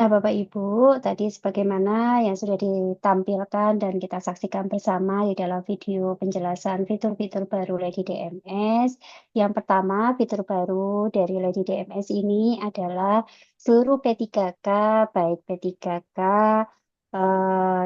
Nah, Bapak Ibu, tadi sebagaimana yang sudah ditampilkan dan kita saksikan bersama di dalam video penjelasan fitur-fitur baru Lady DMS. Yang pertama, fitur baru dari Lady DMS ini adalah seluruh P3K, baik P3K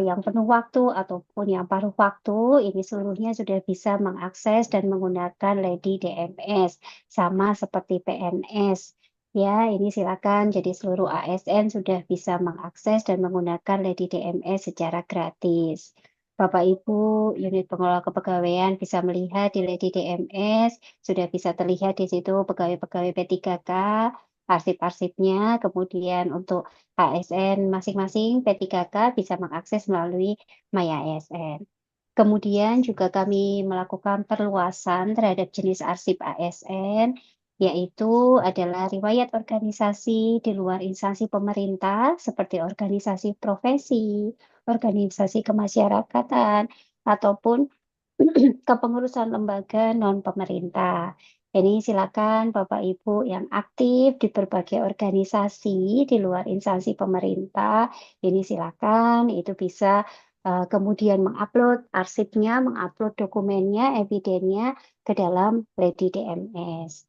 yang penuh waktu ataupun yang paruh waktu, ini seluruhnya sudah bisa mengakses dan menggunakan Lady DMS, sama seperti PNS. Ya, ini silakan. Jadi seluruh ASN sudah bisa mengakses dan menggunakan Lady DMS secara gratis. Bapak Ibu, unit pengelola kepegawaian bisa melihat di Lady DMS, sudah bisa terlihat di situ pegawai-pegawai P3K, arsip-arsipnya, kemudian untuk ASN masing-masing P3K bisa mengakses melalui My ASN. Kemudian juga kami melakukan perluasan terhadap jenis arsip ASN, yaitu adalah riwayat organisasi di luar instansi pemerintah seperti organisasi profesi, organisasi kemasyarakatan, ataupun kepengurusan lembaga non-pemerintah. Ini silakan Bapak Ibu yang aktif di berbagai organisasi di luar instansi pemerintah, ini silakan itu bisa kemudian mengupload arsipnya, mengupload dokumennya, evidennya ke dalam Lady DMS.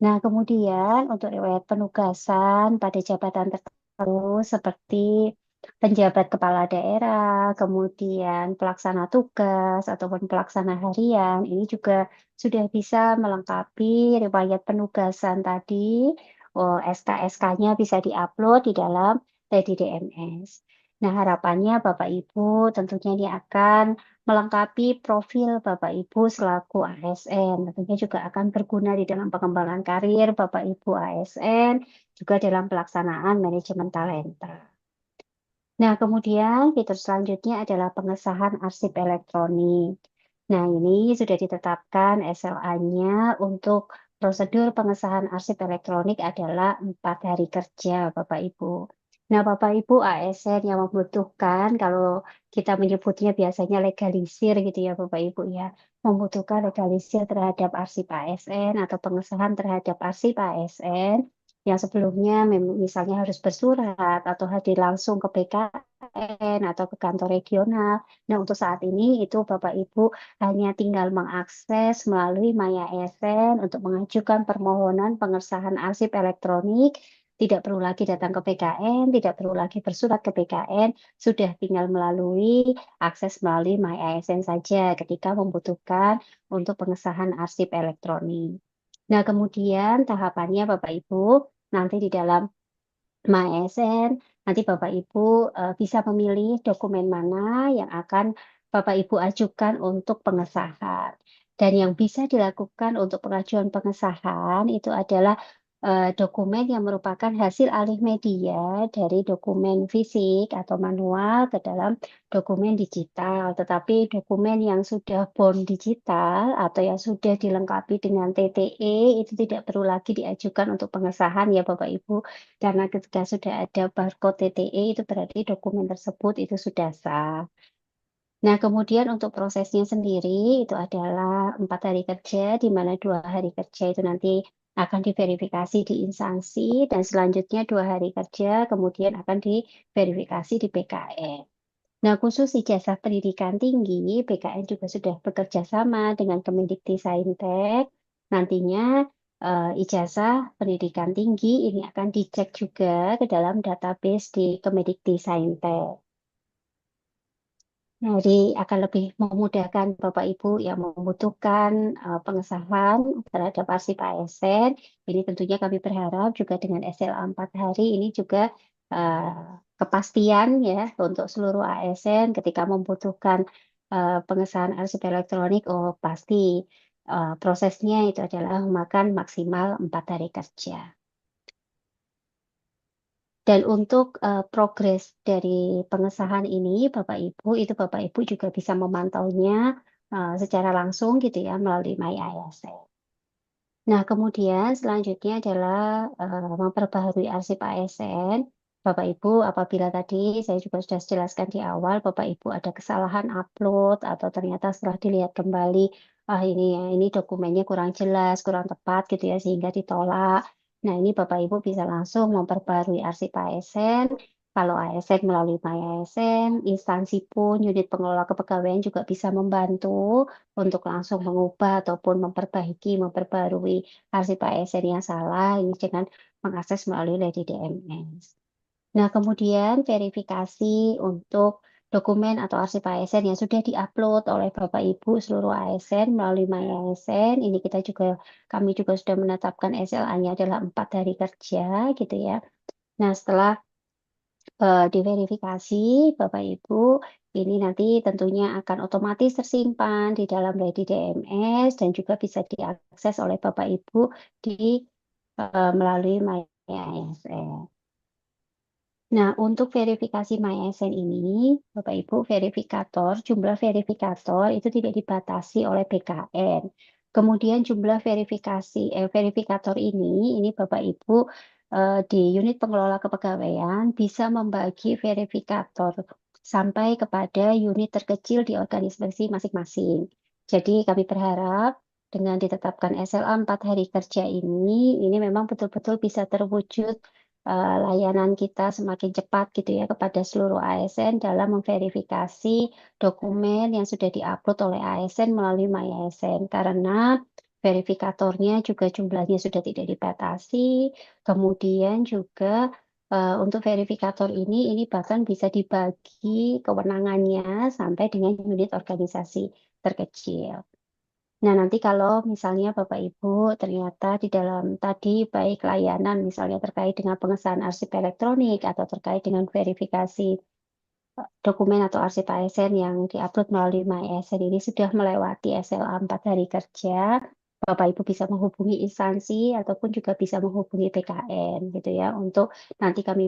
Nah, kemudian untuk riwayat penugasan pada jabatan tertentu seperti penjabat kepala daerah, kemudian pelaksana tugas ataupun pelaksana harian, ini juga sudah bisa melengkapi riwayat penugasan tadi. Oh, SK-SK-nya bisa diupload di dalam Lady DMS. Nah, harapannya Bapak Ibu tentunya ini akan melengkapi profil Bapak Ibu selaku ASN. Tentunya juga akan berguna di dalam pengembangan karir Bapak Ibu ASN, juga dalam pelaksanaan manajemen talenta. Nah, kemudian fitur selanjutnya adalah pengesahan arsip elektronik. Nah, ini sudah ditetapkan SLA-nya untuk prosedur pengesahan arsip elektronik adalah 4 hari kerja, Bapak Ibu. Nah, Bapak Ibu ASN yang membutuhkan, kalau kita menyebutnya biasanya legalisir gitu ya, Bapak Ibu ya, membutuhkan legalisir terhadap arsip ASN atau pengesahan terhadap arsip ASN, yang sebelumnya misalnya harus bersurat atau hadir langsung ke PKN atau ke kantor regional. Nah, untuk saat ini itu Bapak Ibu hanya tinggal mengakses melalui Maya ASN untuk mengajukan permohonan pengesahan arsip elektronik. Tidak perlu lagi datang ke PKN, tidak perlu lagi bersurat ke PKN, sudah tinggal melalui akses melalui My ASN saja ketika membutuhkan untuk pengesahan arsip elektronik. Nah, kemudian tahapannya Bapak Ibu, nanti di dalam MySN, nanti Bapak Ibu bisa memilih dokumen mana yang akan Bapak Ibu ajukan untuk pengesahan. Dan yang bisa dilakukan untuk pengajuan pengesahan itu adalah dokumen yang merupakan hasil alih media dari dokumen fisik atau manual ke dalam dokumen digital. Tetapi dokumen yang sudah bond digital atau yang sudah dilengkapi dengan TTE itu tidak perlu lagi diajukan untuk pengesahan ya Bapak Ibu. Karena ketika sudah ada barcode TTE itu berarti dokumen tersebut itu sudah sah. Nah, kemudian untuk prosesnya sendiri itu adalah 4 hari kerja, di mana 2 hari kerja itu nanti akan diverifikasi di instansi, dan selanjutnya 2 hari kerja kemudian akan diverifikasi di PKN. Nah, khusus ijazah pendidikan tinggi, PKN juga sudah bekerja sama dengan Kemendikti-Saintek. Nantinya ijazah pendidikan tinggi ini akan dicek juga ke dalam database di Kemendikti-Saintek. Jadi akan lebih memudahkan Bapak Ibu yang membutuhkan pengesahan terhadap arsip ASN. Ini tentunya kami berharap juga dengan SLA 4 hari ini juga kepastian ya untuk seluruh ASN ketika membutuhkan pengesahan arsip elektronik, oh pasti prosesnya itu adalah memakan maksimal 4 hari kerja. Dan untuk progres dari pengesahan ini, Bapak Ibu, itu Bapak Ibu juga bisa memantaunya secara langsung gitu ya melalui My ASN. Nah, kemudian selanjutnya adalah memperbaharui arsip ASN. Bapak Ibu, apabila tadi saya juga sudah jelaskan di awal, Bapak Ibu ada kesalahan upload atau ternyata setelah dilihat kembali, ah ini dokumennya kurang jelas, kurang tepat gitu ya, sehingga ditolak. Nah, ini Bapak Ibu bisa langsung memperbarui arsip ASN Kalau ASN melalui MyASN, instansi pun unit pengelola kepegawaian juga bisa membantu untuk langsung mengubah ataupun memperbarui arsip ASN yang salah ini dengan mengakses melalui Lady DMS. Nah, kemudian verifikasi untuk dokumen atau arsip ASN yang sudah diupload oleh Bapak Ibu seluruh ASN melalui MyASN, ini kami juga sudah menetapkan SLA-nya adalah 4 hari kerja gitu ya. Nah, setelah diverifikasi Bapak Ibu, ini nanti tentunya akan otomatis tersimpan di dalam Ready DMS dan juga bisa diakses oleh Bapak Ibu melalui MyASN. Nah, untuk verifikasi MyASN ini, Bapak Ibu, jumlah verifikator itu tidak dibatasi oleh BKN. Kemudian jumlah verifikator ini Bapak Ibu di unit pengelola kepegawaian bisa membagi verifikator sampai kepada unit terkecil di organisasi masing-masing. Jadi kami berharap dengan ditetapkan SLA 4 hari kerja ini memang betul-betul bisa terwujud layanan kita semakin cepat gitu ya kepada seluruh ASN dalam memverifikasi dokumen yang sudah diupload oleh ASN melalui MyASN karena verifikatornya juga jumlahnya sudah tidak dibatasi. Kemudian juga untuk verifikator ini bahkan bisa dibagi kewenangannya sampai dengan unit organisasi terkecil. Nah, nanti kalau misalnya Bapak Ibu ternyata di dalam tadi baik layanan misalnya terkait dengan pengesahan arsip elektronik atau terkait dengan verifikasi dokumen atau arsip ASN yang diupload melalui MyASN ini sudah melewati SLA 4 hari kerja, Bapak Ibu bisa menghubungi instansi ataupun juga bisa menghubungi PKN gitu ya untuk nanti kami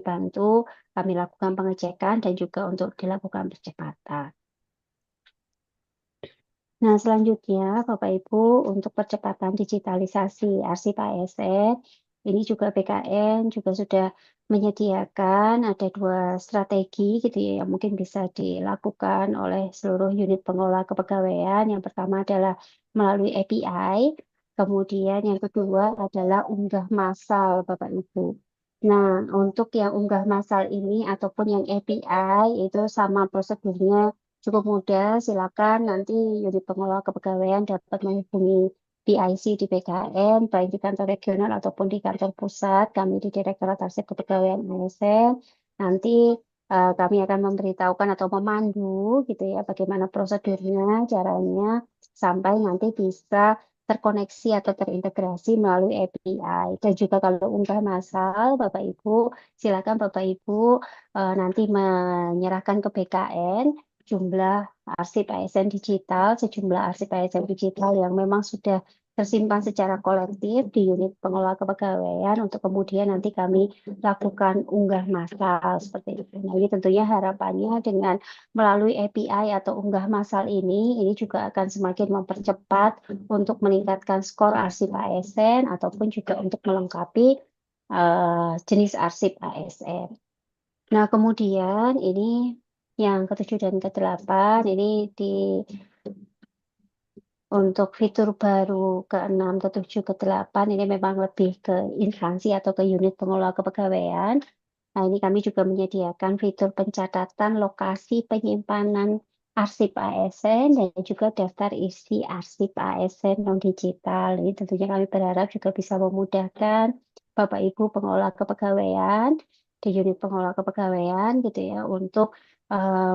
lakukan pengecekan dan juga untuk dilakukan percepatan. Nah, selanjutnya Bapak Ibu untuk percepatan digitalisasi arsip ASN, ini juga BKN juga sudah menyediakan ada 2 strategi gitu ya yang mungkin bisa dilakukan oleh seluruh unit pengelola kepegawaian. Yang pertama adalah melalui API, kemudian yang kedua adalah unggah massal Bapak Ibu. Nah, untuk yang unggah massal ini ataupun yang API itu sama prosedurnya cukup mudah, silakan nanti unit pengelola kepegawaian dapat menghubungi PIC di PKN, baik di kantor regional ataupun di kantor pusat, kami di Direktorat Arsip Kepegawaian ASN. Nanti kami akan memberitahukan atau memandu gitu ya, bagaimana prosedurnya, caranya, sampai nanti bisa terkoneksi atau terintegrasi melalui API. Dan juga kalau unggah massal, Bapak Ibu, silakan Bapak Ibu nanti menyerahkan ke BKN jumlah sejumlah arsip ASN digital yang memang sudah tersimpan secara kolektif di unit pengelola kepegawaian untuk kemudian nanti kami lakukan unggah massal seperti itu. Nah, ini tentunya harapannya dengan melalui API atau unggah massal ini juga akan semakin mempercepat untuk meningkatkan skor arsip ASN ataupun juga untuk melengkapi jenis arsip ASN. Nah, kemudian ini yang ke-7 dan ke-8 ini untuk fitur baru ke-6, ke-7, ke-8 ini memang lebih ke instansi atau ke unit pengelola kepegawaian. Nah, ini kami juga menyediakan fitur pencatatan lokasi penyimpanan arsip ASN dan juga daftar isi arsip ASN non digital. Ini tentunya kami berharap juga bisa memudahkan Bapak Ibu pengelola kepegawaian di unit pengelola kepegawaian gitu ya untuk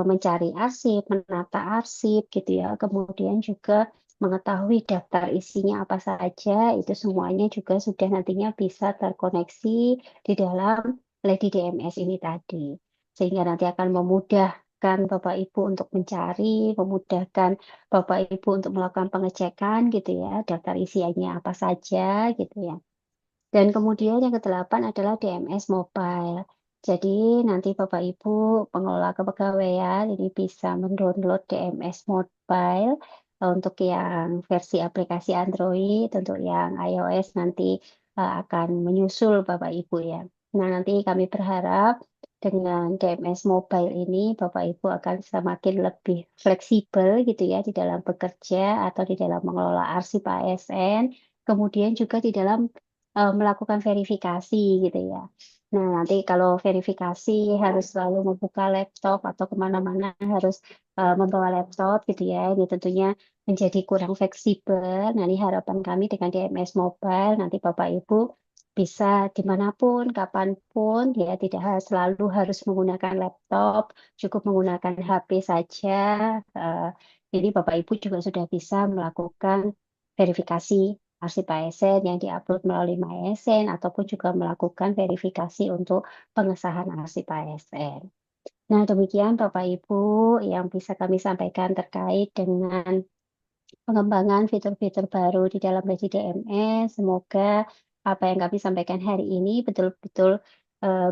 mencari arsip, menata arsip gitu ya. Kemudian juga mengetahui daftar isinya apa saja, itu semuanya juga sudah nantinya bisa terkoneksi di dalam Lady DMS ini tadi. Sehingga nanti akan memudahkan Bapak Ibu untuk mencari, memudahkan Bapak Ibu untuk melakukan pengecekan gitu ya, daftar isiannya apa saja gitu ya. Dan kemudian yang ke-8 adalah DMS Mobile. Jadi nanti Bapak Ibu pengelola kepegawaian ini bisa mendownload DMS Mobile untuk yang versi aplikasi Android, untuk yang iOS nanti akan menyusul Bapak Ibu ya. Nah, nanti kami berharap dengan DMS Mobile ini Bapak Ibu akan semakin lebih fleksibel gitu ya di dalam bekerja atau di dalam mengelola arsip ASN, kemudian juga di dalam melakukan verifikasi gitu ya. Nah, nanti kalau verifikasi harus selalu membuka laptop atau kemana-mana harus membawa laptop gitu ya. Ini tentunya menjadi kurang fleksibel. Nah, ini harapan kami dengan DMS Mobile, nanti Bapak Ibu bisa dimanapun, kapanpun, ya tidak selalu harus menggunakan laptop, cukup menggunakan HP saja. eh, jadi Bapak Ibu juga sudah bisa melakukan verifikasi arsip ASN yang diupload melalui MyASN ataupun juga melakukan verifikasi untuk pengesahan arsip ASN. Nah, demikian Bapak Ibu yang bisa kami sampaikan terkait dengan pengembangan fitur-fitur baru di dalam Ready DMS. Semoga apa yang kami sampaikan hari ini betul-betul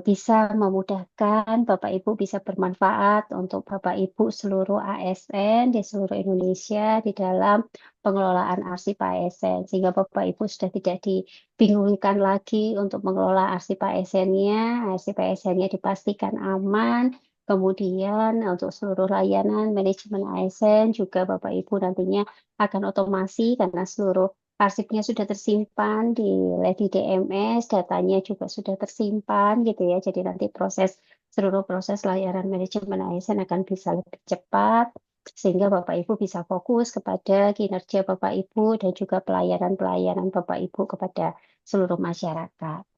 bisa memudahkan Bapak Ibu, bisa bermanfaat untuk Bapak Ibu seluruh ASN di seluruh Indonesia di dalam pengelolaan arsip ASN. Sehingga Bapak Ibu sudah tidak dibingungkan lagi untuk mengelola arsip ASN-nya. Arsip ASN-nya dipastikan aman. Kemudian untuk seluruh layanan manajemen ASN juga Bapak Ibu nantinya akan otomasi karena seluruh arsipnya sudah tersimpan di Lady DMS, datanya juga sudah tersimpan gitu ya. Jadi nanti seluruh proses layanan manajemen ASN akan bisa lebih cepat sehingga Bapak Ibu bisa fokus kepada kinerja Bapak Ibu dan juga pelayanan-pelayanan Bapak Ibu kepada seluruh masyarakat.